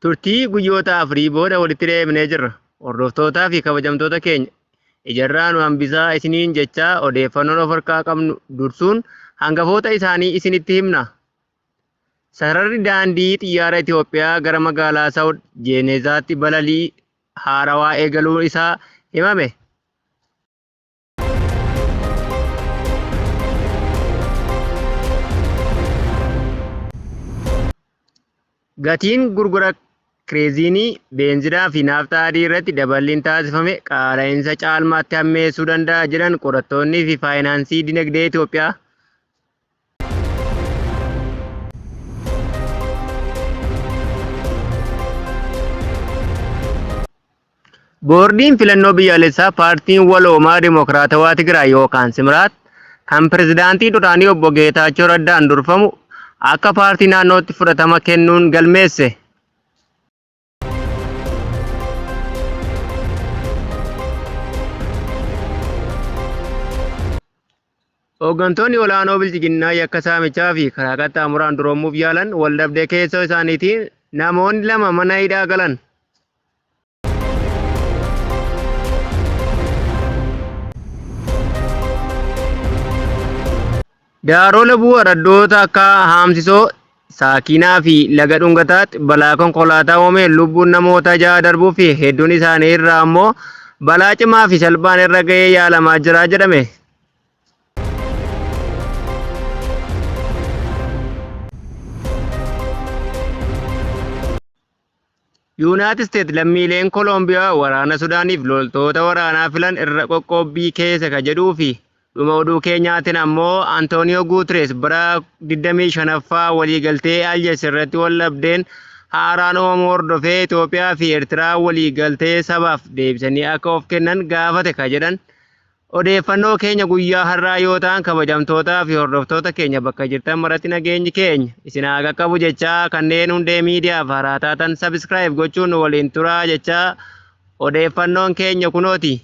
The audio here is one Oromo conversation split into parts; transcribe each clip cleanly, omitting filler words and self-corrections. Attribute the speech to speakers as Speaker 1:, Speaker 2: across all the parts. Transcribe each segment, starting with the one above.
Speaker 1: Turtii guyyoota afurii booda walitti deebinee jirra. Hordoftootaa fi kabajamtoota keenya ijarraa nu hambisaa isiniin jechaa odeeffannoon of harkaa qabnu dursuun hangafoota isaanii isinitti himna. Sararri daandii xiyyaara Itoophiyaa gara magaalaa Saawud Jeenezaatti balalii haarawaa eegaluun isaa himame. Gatiin gurgura kireeziinii, beenzinaa fi naaftaa adii irratti daballiin taasifame qaala'insa caalmaatti hammeessuu danda'a jedhan qorattoonnii fi faayinaansii dinagdee Itoophiyaa. Boordiin filannoo biyyaalessaa paartiin waloomaa Dimokiraatawaa Tigraay yookaan Simraat kan pirezidaantii duraanii obbo Geetaachoo Raddaan durfamu akka paartii naannootti fudhatama kennuun galmeesse. Hooggantoonni olaanoo bilchiginnaa yakka saamichaa fi karaa qaxxaamuraan duroomuuf yaalan waldhabdee keessoo isaaniitiin namoonni lama mana hidhaa galan. Daaroo Labuu araddoota akka Haamsisoo, Saakinaa fi Laga Dhungataatti balaa konkolaataa uumeen lubbuun namoota 6 darbuu fi hedduun isaanii irraa ammoo balaa cimaa fi salphaan irra ga'ee yaalamaa jira jedhame. Yuunaayitid Isteet lammiileen Koolombiyaa waraana Sudaaniif loltoota waraanaa filan irra qoqqobbii keessa ka jedhuu fi dhuma oduu keenyaatiin ammoo Antooniyoo Guuterees bara 25ffaa waliigaltee Aljeers irratti waldhabdeen haaraan uumamu hordofee Itoophiyaa fi Eertiraa waliigaltee sabaaf deebisanii akka of kennan gaafate ka jedhan odeeffannoo keenya guyyaa har'aa yoo ta'an kabajamtootaa fi hordoftoota keenya bakka jirtan maratti nageenyi keenya isin haa qaqqabu jechaa kanneen hundee miidiyaaf haaraa taatan sabiskiraayib gochuun waliin turaa jechaa odeeffannoon keenya kunooti.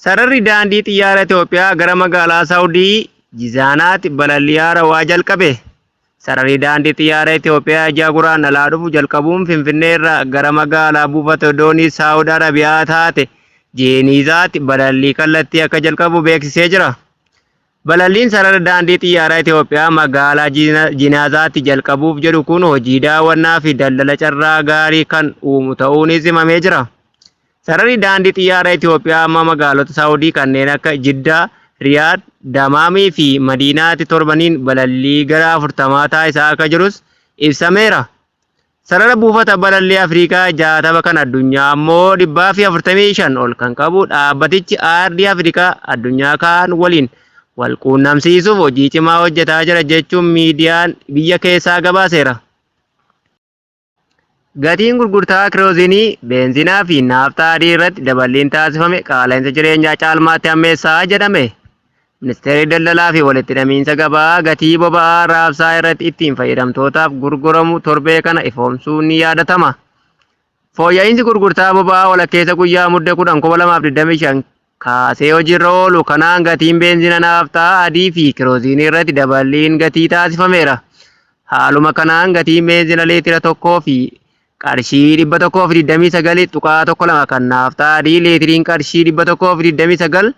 Speaker 1: Sararri daandii xiyyaara Itoophiyaa gara magaalaa Saawudii Jizaanaatti balalii haarawaa jalqabe. Sararri daandii xiyyaara Itoophiyaa ji'a guraandhalaa dhufu jalqabuun Finfinnee irraa gara magaalaa buufata doonii Saawud Arabiyaa taate Jeenezaatti balalii kallattii akka jalqabu beeksisee jira. Balalliin sarara daandii xiyyaara Itoophiyaa magaalaa Jeenezaatti jalqabuuf jedhu kun hojii daawwannaa fi daldala carraa gaarii kan uumu ta'uunis himamee jira. Sararri daandii xiyyaara Itoophiyaa amma magaalota Saawudii kanneen akka Jiddaa, Riyaad, Damaamii fi Madiinaatti torbaniin balallii gara 40 taasisaa akka jirus ibsameera. Sarara buufata balallii Afrikaa 60 kan addunyaa ammoo 145 ol kan qabu dhaabbatichi aardii Afrikaa addunyaa kaan waliin wal quunnamsiisuuf hojii cimaa hojjetaa jira jechuun miidiyaan biyya keessaa gabaaseera. Gatiin gurgurtaa kireeziinii, beenzinaa fi naaftaa adii irratti daballiin taasifame qaala'insa jireenyaa caalmaatti hammeessaa jedhame. Ministeerri daldalaa fi walitti hidhamiinsa gabaa gatii boba'aa raabsaa irratti ittiin fayyadamtootaaf gurguramu torbee kana ifoomsuun ni yaadatama. Fooyya'insi gurgurtaa boba'aa walakkeessa guyyaa muddee 10/2025 kaasee hojiirra oolu kanaan gatiin beenzina naaftaa adii fi kireeziinii irratti daballiin gatii taasifameera. Haaluma kanaan gatiin beenzina liitira tokkoo fi qarshii 129.12 kan naaftaa adii liitiriin qarshii 129.2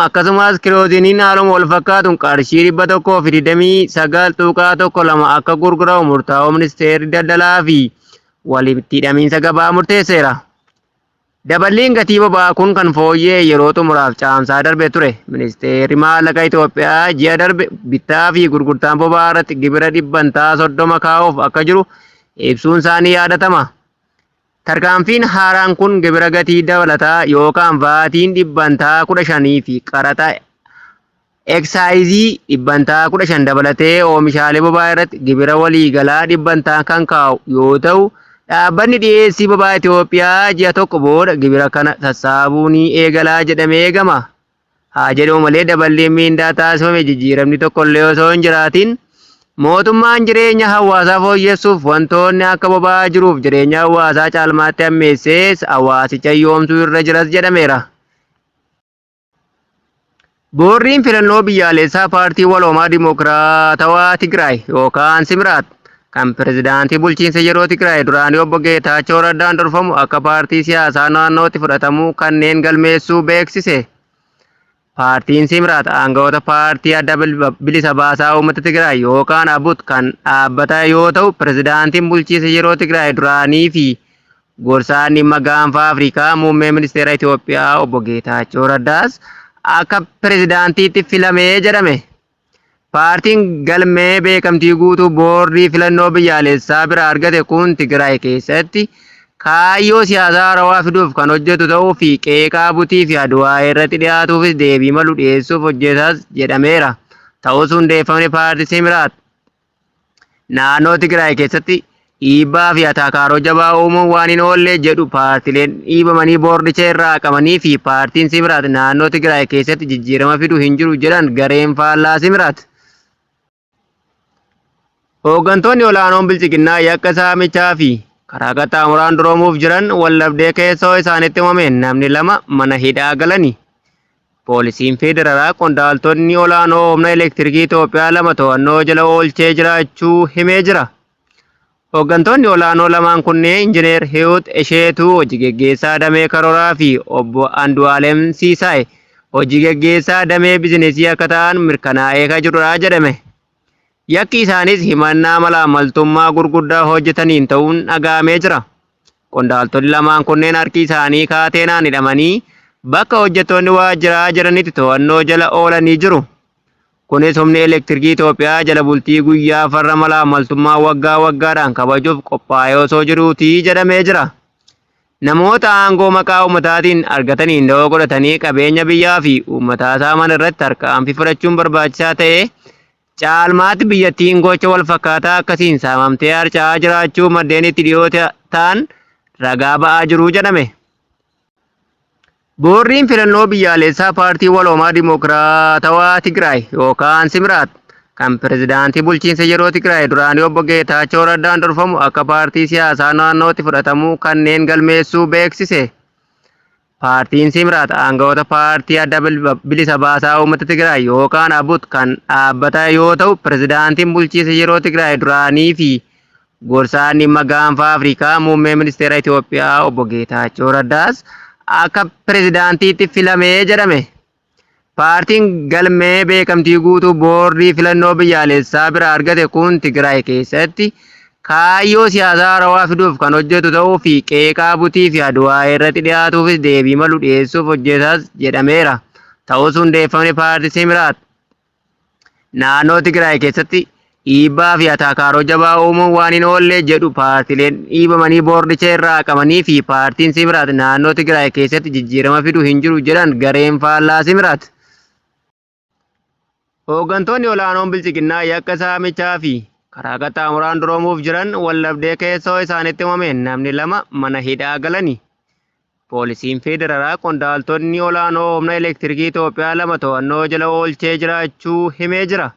Speaker 1: akkasumas kireeziiniin haaluma wal fakkaatuun qarshii 129.12 akka gurguramu murtaa'uu ministeerri daldalaa fi walitti hidhamiinsa gabaa murteesseera. Daballiin gatii boba'aa kun kan fooyyee yeroo xumuraaf caamsaa darbe ture. Ministeerri maallaqa Itoophiyaa ji'a darbe bittaa fi gurgurtaan boba'aa irratti gibira 30% kaa'uuf akka jiru ibsuun isaanii yaadatama. Tarkaanfiin haaraan kun gibira gatii dabalataa yookaan vaatiin 15% fi qaraxa eksaayizii 15% dabalatee oomishaalee boba'aa irratti gibira waliigalaa 100% kan kaa'u yoo ta'u, dhaabbanni dhiyeessii boba'aa Itoophiyaa ji'a tokko booda gibira kana sassaabuu ni eegalaa jedhamee eegama. Haa jedhu malee daballiin miindaa taasifame jijjiiramni tokkollee osoo hin jiraatin mootummaan jireenya hawaasaa fooyyessuuf wantoonni akka boba'aa jiruuf jireenya hawaasaa caalmaatti hammeessee hawaasicha yoomsuu irra jiras jedhameera. Boordiin filannoo biyyaalessaa paartii waloomaa Dimokiraatawaa Tigraay yookaan Simiraat kan pirezidaantii bulchiinsa yeroo Tigraay duraanii obbo Geetaachoo Raddaan dorfamu akka paartii siyaasaa naannootti fudhatamuu kanneen galmeessuu beeksise. Paartiin Simiraat aangawoota paartii adda bilisa baasaa uummata Tigraay yookaan ABUT kan dhaabbata yoo ta'u, pirezidaantiin bulchiinsa yeroo Tigraay duraanii fi gorsaan dhimma gaanfa Afrikaa muummee ministeera Itoophiyaa obbo Geetaachoo Raddaas akka pirezidaantiitti filamee jedhame. Paartiin galmee beekamtii guutuu boordii filannoo biyyaalessaa bira argate kun Tigraay keessatti kaayyoo siyaasaa haarawaa fiduuf kan hojjetu ta'uu fi qeeqaa ABUT fi Adwaa irratti dhiyaatuufis deebii malu dhiyeessuuf hojjetas jedhameera. Ta'us hundeeffamni paartii Simiraat naannoo Tigraay keessatti dhiibbaa fi ataakaaroo jabaa uumuun waan hin oolle jedhu paartileen dhiibamanii boordicha irraa haqamanii fi paartiin Simiraat naannoo Tigraay keessatti jijjiirama fiduu hin jiru jedhan gareen faallaa Simiraat. Hooggantoonni olaanoon bilchiginnaa yakka saamichaa fi karaa qaxxaamuraan doroomuuf jiran waldhabdee keessoo isaanitti himameen namni lama mana hidhaa galani. Poolisiin federaalaa qondaaltonni olaanoo humna elektirikii Itoophiyaa lama to'annoo jala oolchee jiraachuu himee jira. Hooggantoonni olaanoo lamaan kunneen Injiinar Hiwut Esheetuu hojii geggeessaa damee karooraa fi obbo Andu'aalem Siisaay hojii geggeessaa damee bizineesii akka ta'an mirkanaa'ee kan jirudha jedhame. Yakki isaanis himannaa malaamaltummaa gurguddaa hojjetaniin ta'uun dhagahamee jira. Qondaaltonni lamaan kunneen harki isaanii kaateenaan hidhamanii bakka hojjettoonni waajjiraa jiranitti to'annoo jala oolanii jiru. Kunis humni elektirikii Itoophiyaa jala bultii guyyaa farra malaamaltummaa waggaa waggaadhaan kabajuuf qophaa'ee osoo jiruutii jedhamee jira. Namoota aangoo maqaa uummataatiin argataniin da'oo godhatanii qabeenya biyyaa fi uummataa saaman irratti tarkaanfii fudhachuun barbaachisaa ta'ee caalmaatti biyyattiin gocha wal fakkaataa akkasiin saamamtee harca'aa jiraachuu maddeen itti dhiyoo ta'an ragaa ba'aa jiru jedhame. Boordiin filannoo biyyaalessaa paartii waloomaa Dimokiraatawaa Tigraay yookaan Simiraat kan pirezidaantii bulchiinsa yeroo Tigraay duraanii obbo Geetaachoo Raddaan dorfamu akka paartii siyaasaa naannootti fudhatamuu kanneen galmeessuu beeksise. Paartiin Simiraat aangawoota paartii adda bilisa baasaa uummata Tigraay yookaan ABUT kan dhaabbata yoo ta'u, pirezidaantiin bulchiinsa yeroo Tigraay duraanii fi gorsaan dhimma gaanfa Afrikaa muummee ministeera Itoophiyaa obbo Geetaachoo Raddaas akka pirezidaantiitti filamee jedhame. Paartiin galmee beekamtii guutuu boordii filannoo biyyaalessaa bira argate kun Tigraay keessatti kaayyoo siyaasaa haarawaa fiduuf kan hojjetu ta'uu fi qeeqaa ABUT fi Adwaa irratti dhiyaatuufis deebii malu dhiyeessuuf hojjetas jedhameera. Ta'us hundeeffamni paartii Simiraat naannoo Tigraay keessatti dhiibbaa fi ataakaaroo jabaa uumuun waan hin oolle jedhu paartileen dhiibamanii boordicha irraa haqamanii fi paartiin Simiraat naannoo Tigraay keessatti jijjiirama fiduu hin jiru jedhan gareen faallaa Simiraat. Hooggantoonni olaanoon bilchiginnaa yakka saamichaa fi karaa qaxxaamuraan doroomuuf jiran waldhabdee keessoo isaanitti himameen namni lama mana hidhaa galani. Poolisiin federaalaa qondaaltonni olaanoo humna elektirikii Itoophiyaa lama to'annoo jala oolchee jiraachuu himee jira.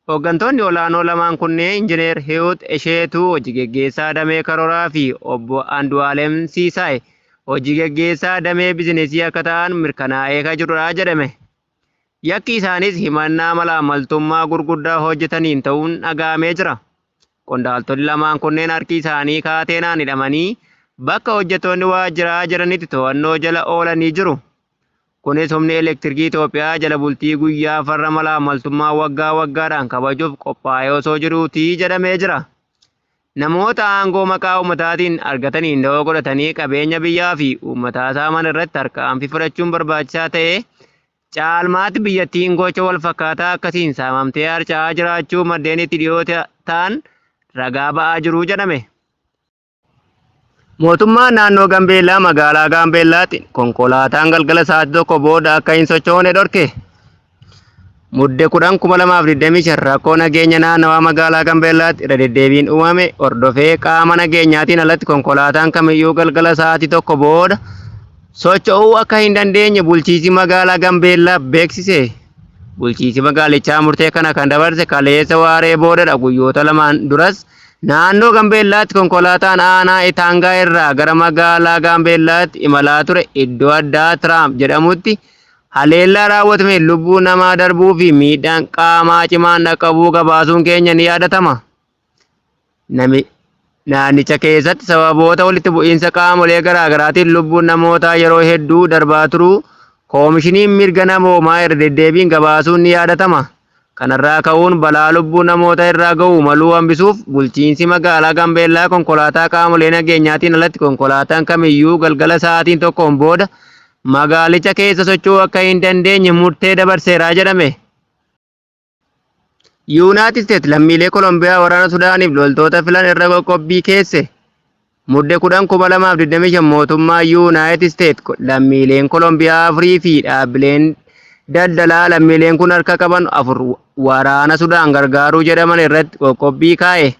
Speaker 1: Hooggantoonni olaanoo lamaan kunneen Injiinar Hiwut Esheetuu hojii geggeessaa damee karooraa fi obbo Andu'aalem Siisaay hojii geggeessaa damee bizineesii akka ta'an mirkanaa'ee kan jirudha jedhame. Yakki isaanis himannaa malaamaltummaa gurguddaa hojjetaniin ta'uun dhagahamee jira. Qondaaltonni lamaan kunneen harki isaanii kaateenaan hidhamanii bakka hojjettoonni waajjiraa jiranitti to'annoo jala oolanii jiru. Kunis humni elektirikii Itoophiyaa jala bultii guyyaa farra malaamaltummaa waggaa waggaadhaan kabajuuf qophaa'ee osoo jiruutii jedhamee jira. Namoota aangoo maqaa uummataatiin argataniin da'oo godhatanii qabeenya biyyaa fi uummataa saaman irratti tarkaanfii fudhachuun barbaachisaa ta'ee caalmaatti biyyattiin gocha wal fakkaataa akkasiin saamamtee harca'aa jiraachuu maddeen itti dhiyoo ta'an ragaa ba'aa jiru jedhame. Mootummaan naannoo Gambeellaa magaalaa Gaambeellaatti konkolaataan galgala sa'aatii tokko booda akka hin sochoone dhorke. Muddee 10/2025 rakkoo nageenya naannawaa magaalaa Gambeellaatti irra deddeebiin uumame hordofee qaama nageenyaatiin alatti konkolaataan kamiyyuu galgala sa'aatii tokko booda socho'uu akka hin dandeenye bulchiinsi magaalaa Gambeellaa beeksise. Bulchiinsi magaalichaa murtee kana kan dabarse kaleessa waaree boodadha. Guyyoota lamaan duras naannoo Gambeellaatti konkolaataan aanaa Itaangaa irraa gara magaalaa Gambeellaatti imalaa ture iddoo addaa Tiraamp jedhamutti haleellaa raawwatame lubbuu namaa darbuu fi miidhaan qaamaa cimaan dhaqqabuu gabaasuun keenya ni yaadatama. Naannicha keessatti sababoota walitti bu'iinsa qaamolee garaagaraatiin lubbuun namootaa yeroo hedduu darbaa turuu koomishiniin mirga namoomaa irra deddeebiin gabaasuun ni yaadatama. Kanarraa ka'uun balaa lubbuu namoota irraa ga'uu maluu hambisuuf bulchiinsi magaalaa Gambeellaa konkolaataa qaamolee nageenyaatiin alatti konkolaataan kamiyyuu galgala sa'aatiin tokkoon booda magaalicha keessa socho'uu akka hin dandeenye murtee dabarseeraa jedhame. Yuunaayitid Isteetsi lammiilee Kolombiyaa waraana Sudaaniif loltoota filan irra qoqqobbii keesse. Muddee 10/2025 mootummaa Yuunaayitid Isteetsi lammiileen Kolombiyaa 4 fi dhaabbileen daldalaa lammiileen kun harka qaban 4 waraana Sudaan gargaaruu jedhaman irratti qoqqobbii kaa'e.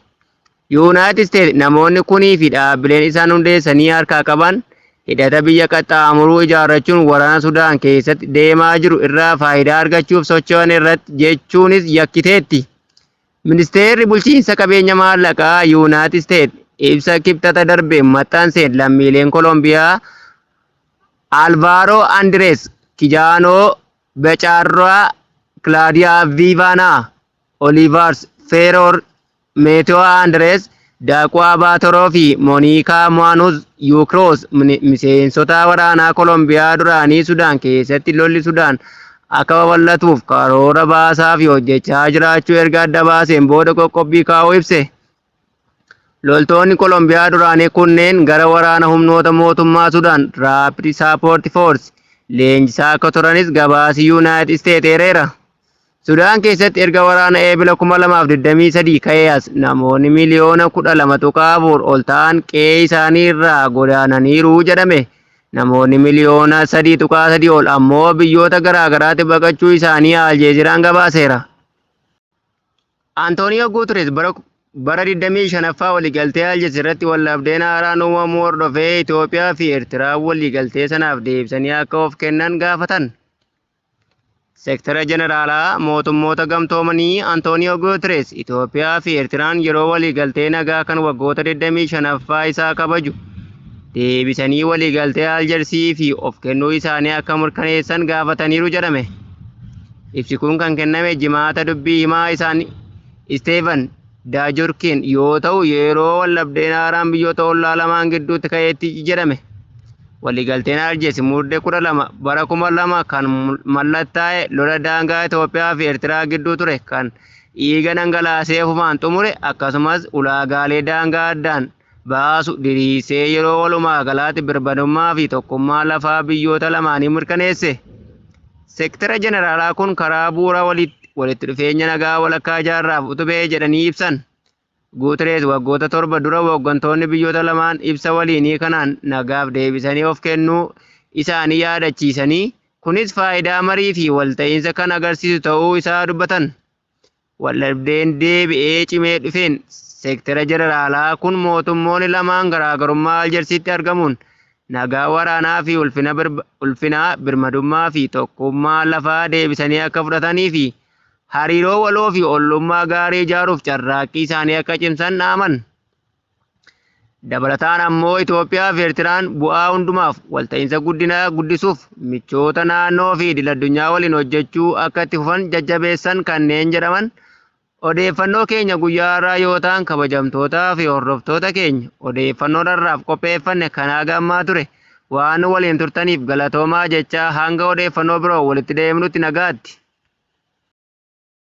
Speaker 1: Yuunaayitid Isteetsi namoonni kunii fi dhaabbileen isaan hundeessanii harkaa qaban hidhata biyya qaxxaamuruu ijaarrachuun waraana Sudaan keessatti deemaa jiru irraa faayidaa argachuuf socho'an irratti jechuunis yakkiteetti. Ministeerri bulchiinsa qabeenya maallaqaa Yuunaayitid Isteetsi ibsa kibxata darbe maxxanseen lammiileen Kolombiyaa Alvaaro Andres Kijaanoo Becaarraa Claudia Vivana Olivars Ferror Meteo Andres Daaqwaa Baatoroo fi Moonikaa Moanuz Yuukroos miseensota waraanaa Kolombiyaa duraanii Sudaan keessatti lolli Sudaan akka babal'atuuf karoora baasaa fi hojjechaa jiraachuu erga adda baaseen booda qoqqobbii kaa'uu ibse. Loltoonni Kolombiyaa duraanii kunneen gara waraana humnoota mootummaa Sudaan Rapid Support Force leenjisaa akka turanis gabaasi Yuunaayitid Isteetsi eereera. Sudaan keessatti erga waraana eebila 2023 ka'ee as namoonni miliyoona 12.4 ol ta'an qe'ee isaanii irraa godaananiiru jedhame. Namoonni miliyoona 3.3 ol ammoo biyyoota garaagaraatti baqachuu isaanii Aljeeziraan gabaaseera. Antooniyo Guuteres bara 25ffaa waliigaltee Aljeez irratti waldhabdeen haaraan uumamuu hordofee Itoophiyaa fi Eertiraan waliigaltee sanaaf deebisanii akka of kennan gaafatan. Seektara Jeneraalaa Mootummoota Gamtoomanii Antooniyo Guuteres Itoophiyaa fi Eertiraan yeroo waliigaltee nagaa kan waggoota 25ffaa isaa kabaju deebisanii waliigaltee Aljeersii fi of kennuu isaanii akka mirkaneessan gaafataniiru jedhame. Ibsi kun kan kenname jimaata dubbii himaa isaanii Isteefan Daajorkiin yoo ta'u yeroo waldhabdeen haaraan biyyoota ollaa lamaan gidduutti ka'eetti jedhame. Waliigalteen Aljeez muddee 12 bara 2000 kan mallattaa'e lola daangaa Itoophiyaa fi Eertiraa gidduu ture kan dhiiga dhangalaasee humaan xumure akkasumas ulaagaalee daangaa addaan baasu diriirsee yeroo walumaa galaatti birmadummaa fi tokkummaa lafaa biyyoota lamaanii mirkaneesse. Seektara Jeneraalaa kun karaa bu'uura walitti dhufeenya nagaa walakkaa jaarraaf utubee jedhanii ibsan. Guuteres waggoota 7 dura hooggantoonni biyyoota lamaan ibsa waliinii kanaan nagaaf deebisanii of kennuu isaanii yaadachiisanii kunis faayidaa marii fi walta'iinsa kan agarsiisu ta'uu isaa dubbatan. Waldhabdeen deebi'ee cimee dhufeen seektara Jeneraalaa kun mootummoonni lamaan garaagarummaa Aljeersitti argamuun nagaa waraanaa fi ulfina birmadummaa fi tokkummaa lafaa deebisanii akka fudhatanii fi hariiroo waloo fi ollummaa gaarii ijaaruuf carraaqqii isaanii akka cimsan dhaaman. Dabalataan ammoo Itoophiyaa fi Eertiraan bu'aa hundumaaf walta'iinsa guddisuuf michoota naannoo fi idil-addunyaa waliin hojjechuu akka itti fufan jajjabeessan kanneen jedhaman odeeffannoo keenya guyyaa har'aa yoo ta'an kabajamtootaa fi hordoftoota keenya odeeffannoo har'aaf qopheeffanne kan hagammaa ture waan waliin turtaniif galatoomaa jechaa hanga odeeffannoo biroo walitti deemnutti nagaatti.